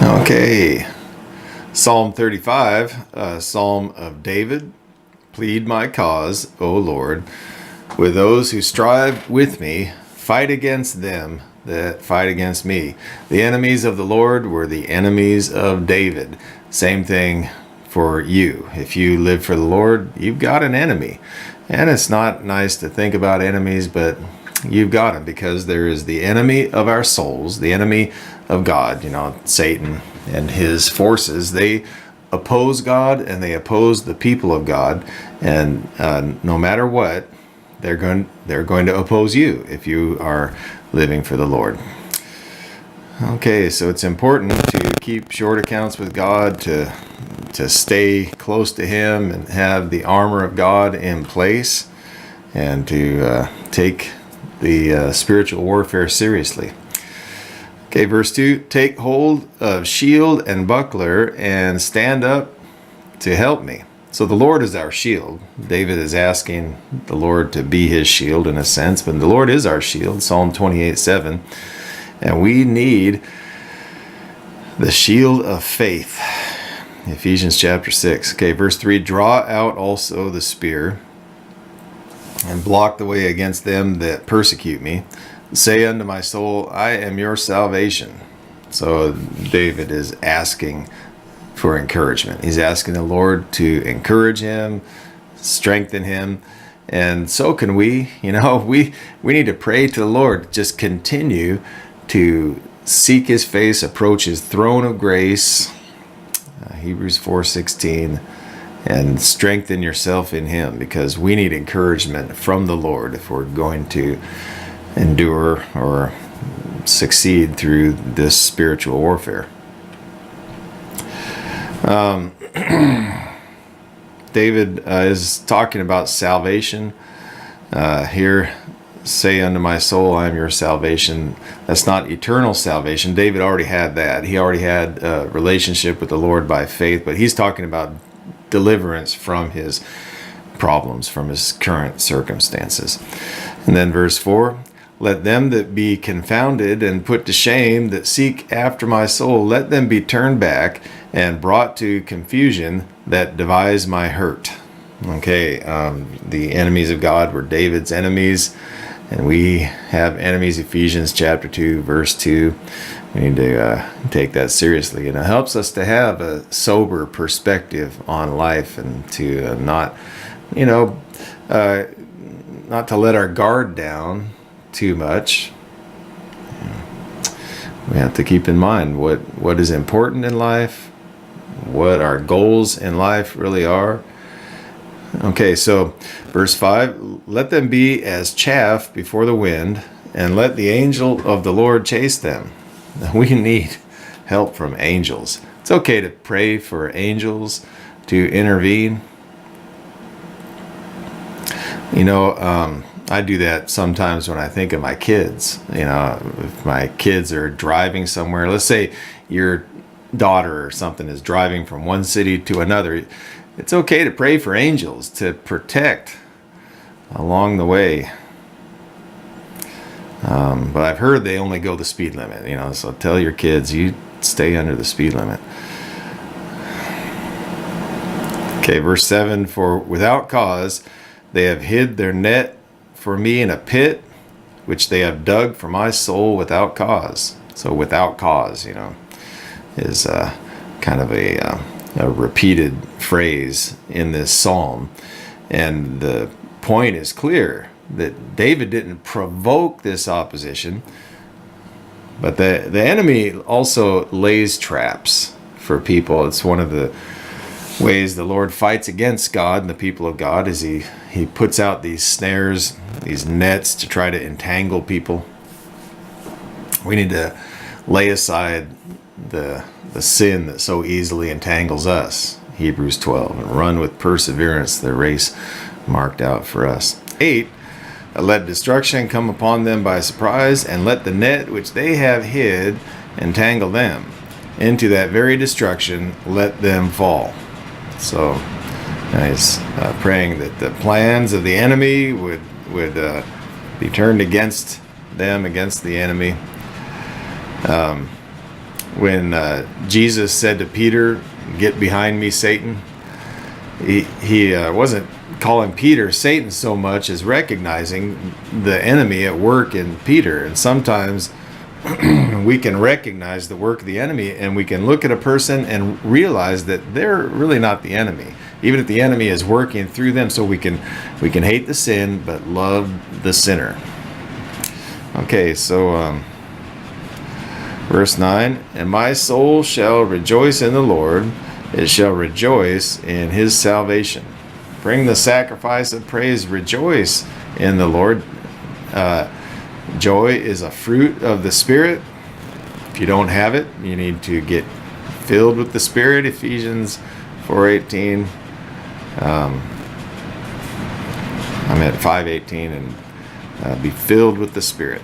Okay, Psalm 35, a Psalm of David. Plead my cause, O Lord, with those who strive with me. Fight against them that fight against me. The enemies of the Lord were the enemies of David. Same thing for you. If you live for the Lord, you've got an enemy. And it's not nice to think about enemies, but you've got them, because there is the enemy of our souls, the enemy of God, Satan and his forces. They oppose God and they oppose the people of God, and no matter what, they're going to oppose you if you are living for the Lord. Okay, so it's important to keep short accounts with God, to stay close to Him and have the armor of God in place, and to take the spiritual warfare seriously. Okay, verse 2, take hold of shield and buckler and stand up to help me. So the Lord is our shield. David is asking the Lord to be his shield in a sense, but the Lord is our shield, Psalm 28:7. And we need the shield of faith, Ephesians chapter 6. Okay, verse 3, draw out also the spear and block the way against them that persecute me. Say unto my soul, I am your salvation. So David is asking for encouragement. He's asking the Lord to encourage him, strengthen him, and so can we. We need to pray to the Lord. Just continue to seek His face, approach His throne of grace, Hebrews 4:16, and strengthen yourself in Him, because we need encouragement from the Lord if we're going to endure or succeed through this spiritual warfare. David is talking about salvation here. Say unto my soul, I am your salvation. That's not eternal salvation. David already had that. He already had a relationship with the Lord by faith, but he's talking about deliverance from his problems, from his current circumstances. And then verse 4, let them that be confounded and put to shame that seek after my soul, let them be turned back and brought to confusion that devise my hurt. Okay, the enemies of God were David's enemies, and we have enemies, Ephesians chapter 2, verse 2. We need to take that seriously, and it helps us to have a sober perspective on life, and to not to let our guard down too much. We have to keep in mind what is important in life, what our goals in life really are. Okay, so verse 5, let them be as chaff before the wind, and let the angel of the Lord chase them. We need help from angels. It's okay to pray for angels to intervene. I do that sometimes when I think of my kids. If my kids are driving somewhere, let's say your daughter or something is driving from one city to another, it's okay to pray for angels to protect along the way. But I've heard they only go the speed limit, so tell your kids, you stay under the speed limit. Okay, verse 7, for without cause they have hid their net for me in a pit, which they have dug for my soul without cause. So without cause, is kind of a repeated phrase in this psalm. And the point is clear that David didn't provoke this opposition, but the enemy also lays traps for people. It's one of the ways the Lord fights against God and the people of God, is he puts out these snares, these nets to try to entangle people. We need to lay aside the sin that so easily entangles us, Hebrews 12, and run with perseverance the race marked out for us. 8, let destruction come upon them by surprise, and let the net which they have hid entangle them. Into that very destruction let them fall. So he's praying that the plans of the enemy would be turned against them, against the enemy. when Jesus said to Peter, "Get behind me, Satan," he wasn't calling Peter Satan so much as recognizing the enemy at work in Peter. And sometimes we can recognize the work of the enemy, and we can look at a person and realize that they're really not the enemy, even if the enemy is working through them. So we can hate the sin but love the sinner. Okay, so verse 9, "And my soul shall rejoice in the Lord, it shall rejoice in his salvation. Bring the sacrifice of praise, rejoice in the Lord." Joy is a fruit of the Spirit. If you don't have it, you need to get filled with the Spirit. Ephesians 4:18. I'm at 5:18, and be filled with the Spirit.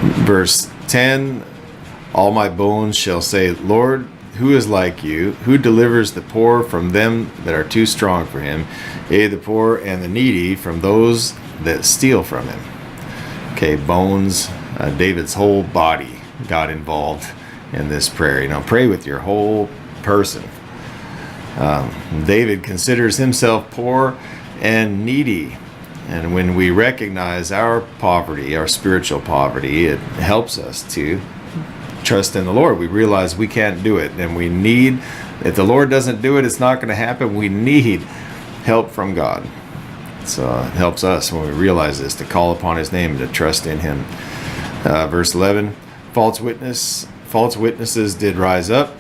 Verse 10, "All my bones shall say, Lord, who is like you, who delivers the poor from them that are too strong for him, yea, the poor and the needy from those that steal from him." Okay, bones, David's whole body got involved in this prayer. Pray with your whole person. David considers himself poor and needy. And when we recognize our poverty, our spiritual poverty, it helps us to trust in the Lord. We realize we can't do it, and we need, if the Lord doesn't do it, it's not going to happen. We need help from God. So it helps us when we realize this, to call upon his name and to trust in him. Verse 11, false witnesses did rise up.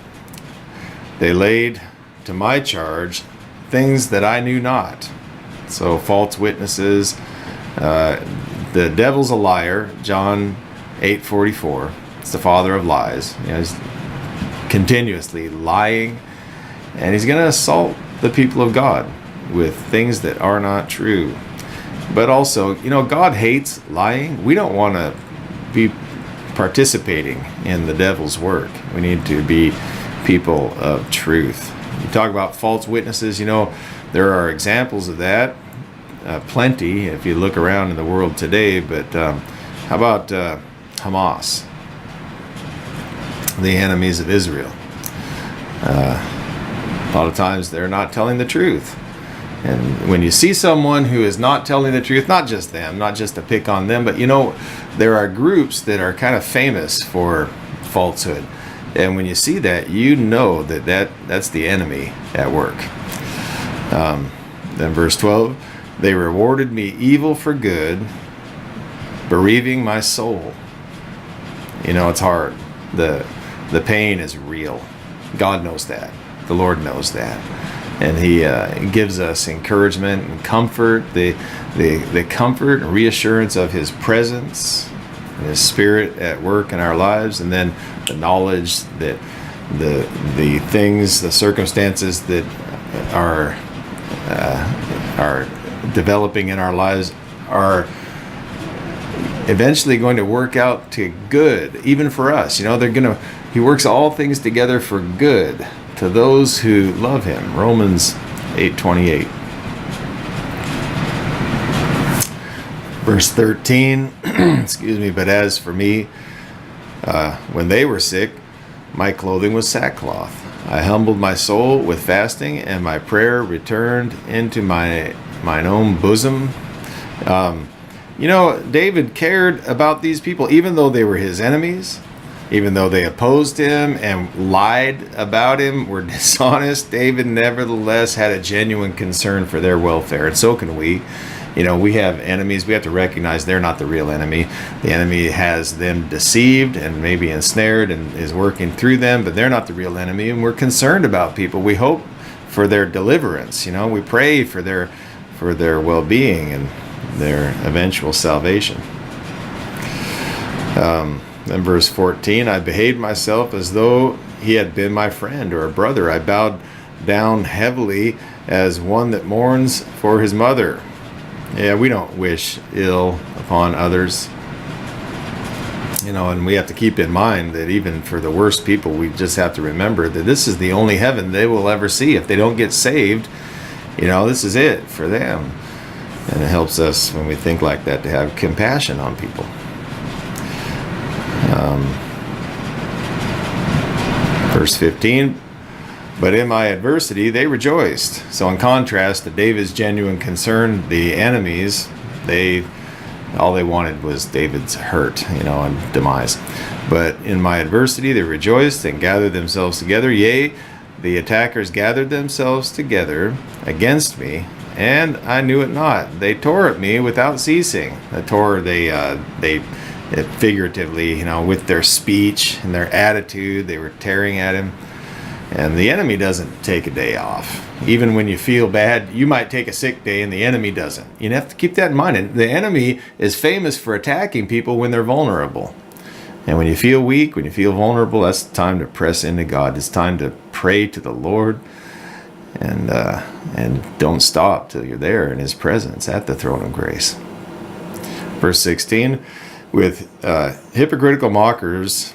They laid to my charge things that I knew not. So false witnesses, the devil's a liar, John 8:44. It's the father of lies. He's continuously lying, and he's going to assault the people of God with things that are not true. But also, God hates lying. We don't want to be participating in the devil's work. We need to be people of truth. You talk about false witnesses, there are examples of that, plenty if you look around in the world today. But how about Hamas, the enemies of Israel? A lot of times they're not telling the truth. And when you see someone who is not telling the truth, not just them, not just to pick on them, but there are groups that are kind of famous for falsehood. And when you see that, that's the enemy at work. Then verse 12, "They rewarded me evil for good, bereaving my soul." It's hard. The pain is real. God knows that. The Lord knows that. And he gives us encouragement and comfort, the comfort and reassurance of his presence, and his Spirit at work in our lives, and then the knowledge that the things, the circumstances that are developing in our lives are eventually going to work out to good, even for us. He works all things together for good to those who love him. Romans 8:28. Verse 13, excuse me, "But as for me, when they were sick, my clothing was sackcloth. I humbled my soul with fasting, and my prayer returned into mine own bosom." David cared about these people, even though they were his enemies, even though they opposed him and lied about him, were dishonest. David nevertheless had a genuine concern for their welfare, and so can we. We have enemies. We have to recognize they're not the real enemy. The enemy has them deceived and maybe ensnared and is working through them, but they're not the real enemy, and we're concerned about people. We hope for their deliverance. We pray for their well-being and their eventual salvation. Then verse 14, "I behaved myself as though he had been my friend or a brother. I bowed down heavily as one that mourns for his mother." Yeah, we don't wish ill upon others. And we have to keep in mind that even for the worst people, we just have to remember that this is the only heaven they will ever see. If they don't get saved, this is it for them. And it helps us when we think like that to have compassion on people. Verse 15, but in my adversity they rejoiced. So in contrast to David's genuine concern, the enemies, all they wanted was David's hurt, and demise. But in my adversity they rejoiced and gathered themselves together. Yea, the attackers gathered themselves together against me, and I knew it not. They tore at me without ceasing. Figuratively, with their speech and their attitude, they were tearing at him. And the enemy doesn't take a day off. Even when you feel bad, you might take a sick day and the enemy doesn't. You have to keep that in mind. And the enemy is famous for attacking people when they're vulnerable. And when you feel weak, when you feel vulnerable, that's the time to press into God. It's time to pray to the Lord, and don't stop till you're there in His presence at the throne of grace. Verse 16, with hypocritical mockers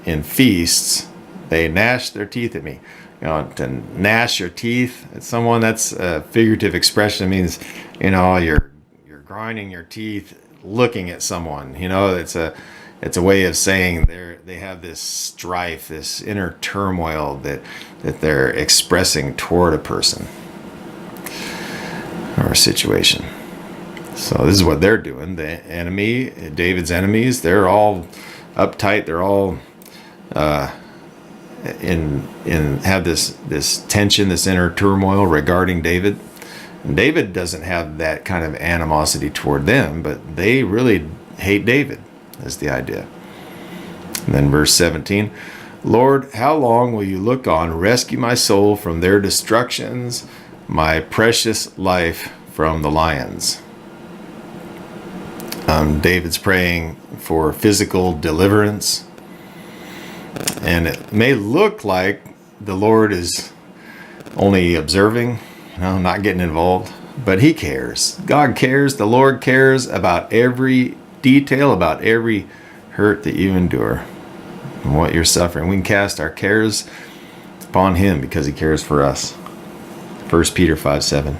in feasts, they gnash their teeth at me. To gnash your teeth at someone, that's a figurative expression. It means, you're grinding your teeth looking at someone. It's a way of saying they have this strife, this inner turmoil that they're expressing toward a person or a situation. So this is what they're doing. The enemy, David's enemies, they're all uptight. They're all have this tension, this inner turmoil regarding David. And David doesn't have that kind of animosity toward them, but they really hate David. Is the idea. And then verse 17, Lord, how long will you look on? Rescue my soul from their destructions, my precious life from the lions. David's praying for physical deliverance. And it may look like the Lord is only observing, not getting involved, but He cares. God cares. The Lord cares about every detail, about every hurt that you endure and what you're suffering. We can cast our cares upon Him because He cares for us. 1 Peter 5:7.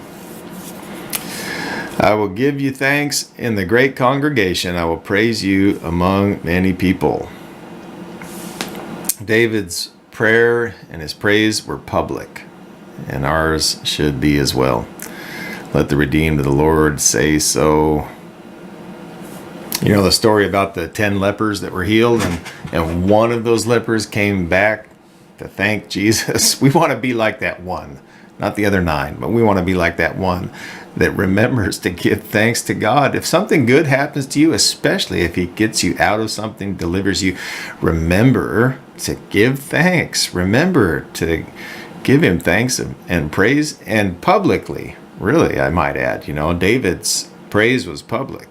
I will give you thanks in the great congregation. I will praise you among many people. David's prayer and his praise were public, and ours should be as well. Let the redeemed of the Lord say so. The story about the 10 lepers that were healed, and one of those lepers came back to thank Jesus. We want to be like that one, not the other 9, but we want to be like that one that remembers to give thanks to God. If something good happens to you, especially if He gets you out of something, delivers you, remember to give thanks. Remember to give Him thanks and praise, and publicly, really, I might add. David's praise was public.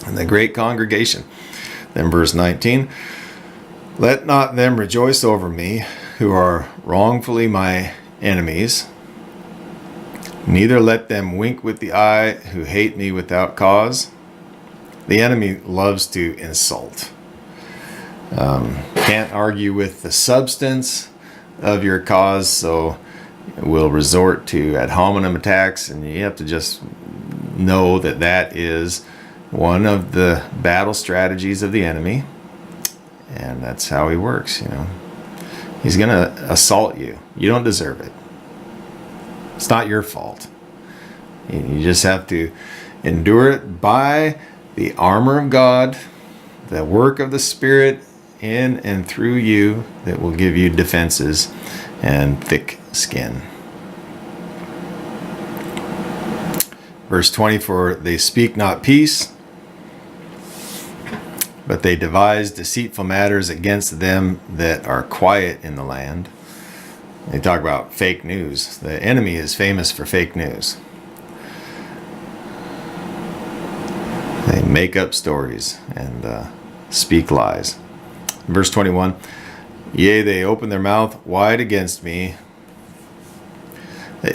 And the great congregation. Then verse 19, let not them rejoice over me who are wrongfully my enemies, neither let them wink with the eye who hate me without cause. The enemy loves to insult. Can't argue with the substance of your cause, so will resort to ad hominem attacks, and you have to just know that is one of the battle strategies of the enemy, and that's how he works. He's going to assault you. You don't deserve it. It's not your fault. You just have to endure it by the armor of God, the work of the Spirit in and through you that will give you defenses and thick skin. Verse 20, for they speak not peace, but they devise deceitful matters against them that are quiet in the land. They talk about fake news. The enemy is famous for fake news. They make up stories and speak lies. Verse 21, yea, they open their mouth wide against me.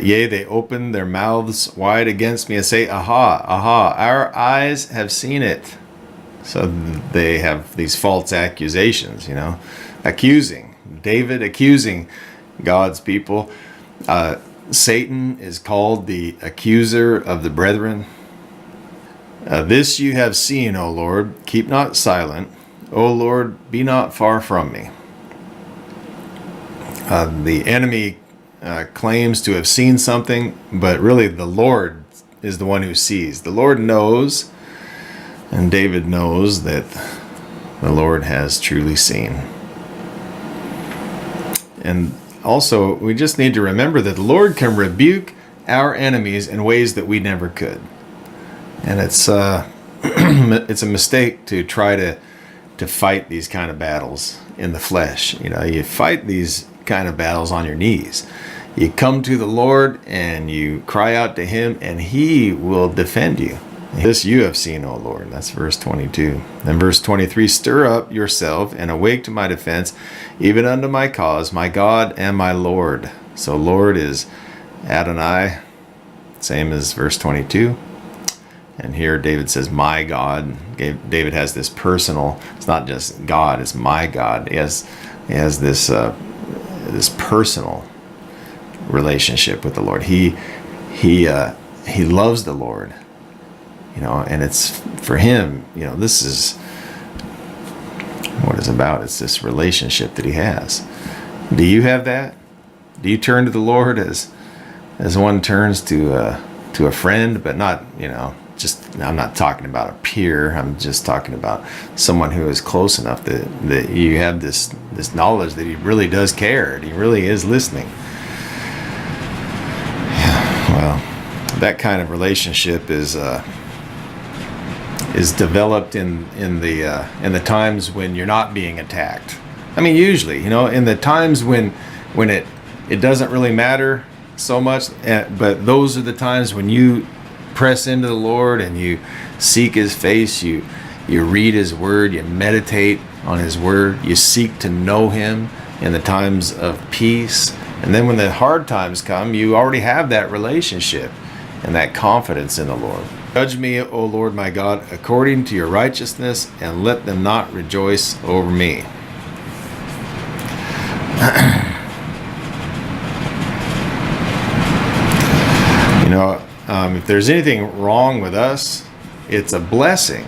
Yea, they open their mouths wide against me and say, aha, aha, our eyes have seen it. So they have these false accusations, accusing. David accusing God's people. Satan is called the accuser of the brethren. This you have seen, O Lord. Keep not silent. O Lord, be not far from me. The enemy claims to have seen something, but really the Lord is the one who sees. The Lord knows, and David knows that the Lord has truly seen. And also, we just need to remember that the Lord can rebuke our enemies in ways that we never could. And it's it's a mistake to try to fight these kind of battles in the flesh. You know, you fight these kind of battles on your knees. You come to the Lord and you cry out to him, and he will defend you. This you have seen, O Lord. That's verse 22. Then verse 23, stir up yourself and awake to my defense, even unto my cause, my God and my Lord. So Lord is Adonai, same as verse 22. And here David says, my God. David has this personal, it's not just God, it's my God. He has this this personal relationship with the Lord. He loves the Lord, you know, and it's for him, you know, this is what it's about. It's this relationship that he has. Do you have that? Do you turn to the Lord as one turns to a friend, but not, you know, just, I'm not talking about a peer. I'm just talking about someone who is close enough that you have this knowledge that he really does care and he really is listening. Well, that kind of relationship is developed in the times when you're not being attacked. I mean, usually, you know, in the times when it doesn't really matter so much, but those are the times when you press into the Lord and you seek his face, you read his word, you meditate on his word, you seek to know him in the times of peace. And then when the hard times come, you already have that relationship and that confidence in the Lord. Judge me, O Lord my God, according to your righteousness, and let them not rejoice over me. You know, if there's anything wrong with us, it's a blessing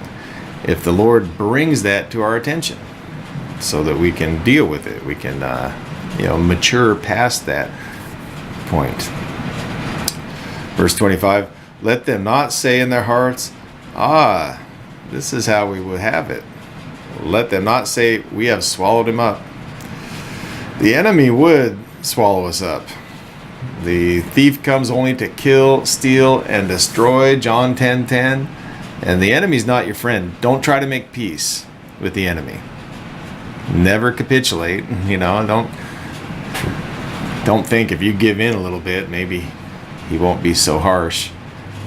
if the Lord brings that to our attention so that we can deal with it. We can, mature past that point. Verse 25, let them not say in their hearts, this is how we would have it. Let them not say, we have swallowed him up. The enemy would swallow us up. The thief comes only to kill, steal, and destroy, John 10:10. And the enemy's not your friend. Don't try to make peace with the enemy. Never capitulate. You know, don't think if you give in a little bit, maybe he won't be so harsh.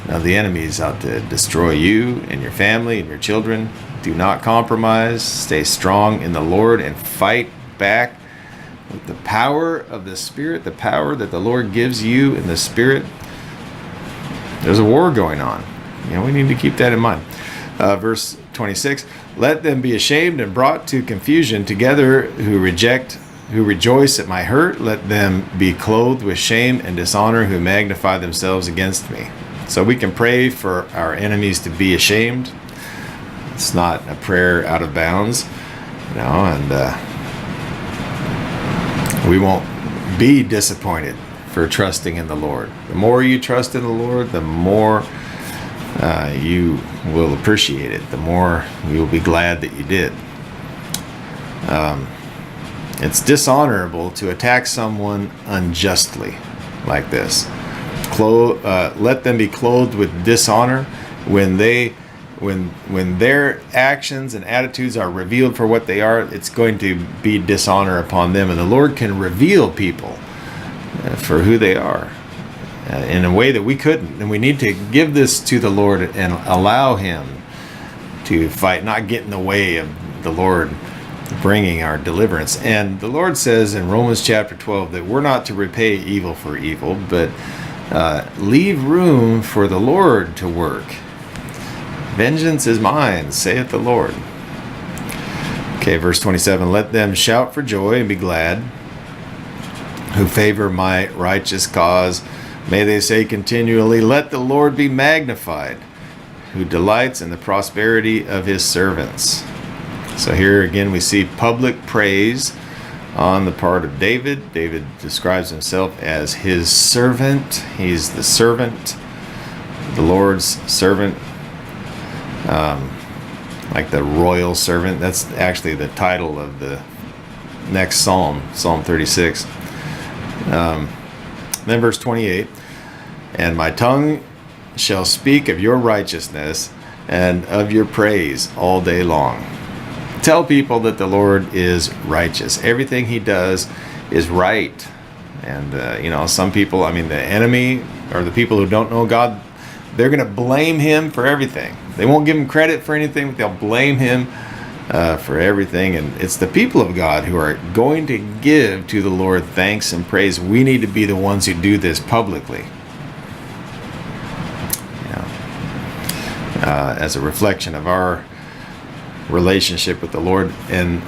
Now, the enemy is out to destroy you and your family and your children. Do not compromise. Stay strong in the Lord and fight back with the power of the Spirit, the power that the Lord gives you in the Spirit. There's a war going on. You know, we need to keep that in mind. Verse 26, let them be ashamed and brought to confusion together who rejoice at my hurt. Let them be clothed with shame and dishonor who magnify themselves against me. So we can pray for our enemies to be ashamed. It's not a prayer out of bounds, you know, and we won't be disappointed for trusting in the Lord. The more you trust in the Lord, the more you will appreciate it. The more you will be glad that you did. It's dishonorable to attack someone unjustly like this. Let them be clothed with dishonor when their actions and attitudes are revealed for what they are. It's going to be dishonor upon them, and the Lord can reveal people for who they are in a way that we couldn't. And we need to give this to the Lord and allow him to fight, not get in the way of the Lord bringing our deliverance. And the Lord says in Romans chapter 12 that we're not to repay evil for evil, but leave room for the Lord to work. Vengeance is mine, saith the Lord. Okay, verse 27, let them shout for joy and be glad who favor my righteous cause. May they say continually, let the Lord be magnified, who delights in the prosperity of his servants. So here again we see public praise on the part of David. David describes himself as his servant. He's the servant, the Lord's servant, like the royal servant. That's actually the title of the next psalm, Psalm 36. Then verse 28, and my tongue shall speak of your righteousness and of your praise all day long. Tell people that the Lord is righteous. Everything he does is right. And, some people, the enemy or the people who don't know God, they're going to blame him for everything. They won't give him credit for anything, but they'll blame him for everything. And it's the people of God who are going to give to the Lord thanks and praise. We need to be the ones who do this publicly. As a reflection of our relationship with the Lord, and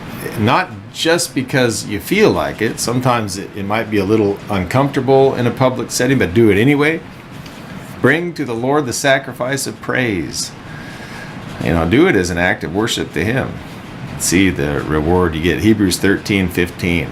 not just because you feel like it. Sometimes it might be a little uncomfortable in a public setting, but do it anyway. Bring to the Lord the sacrifice of praise. Do it as an act of worship to him. See the reward you get. Hebrews 13:15.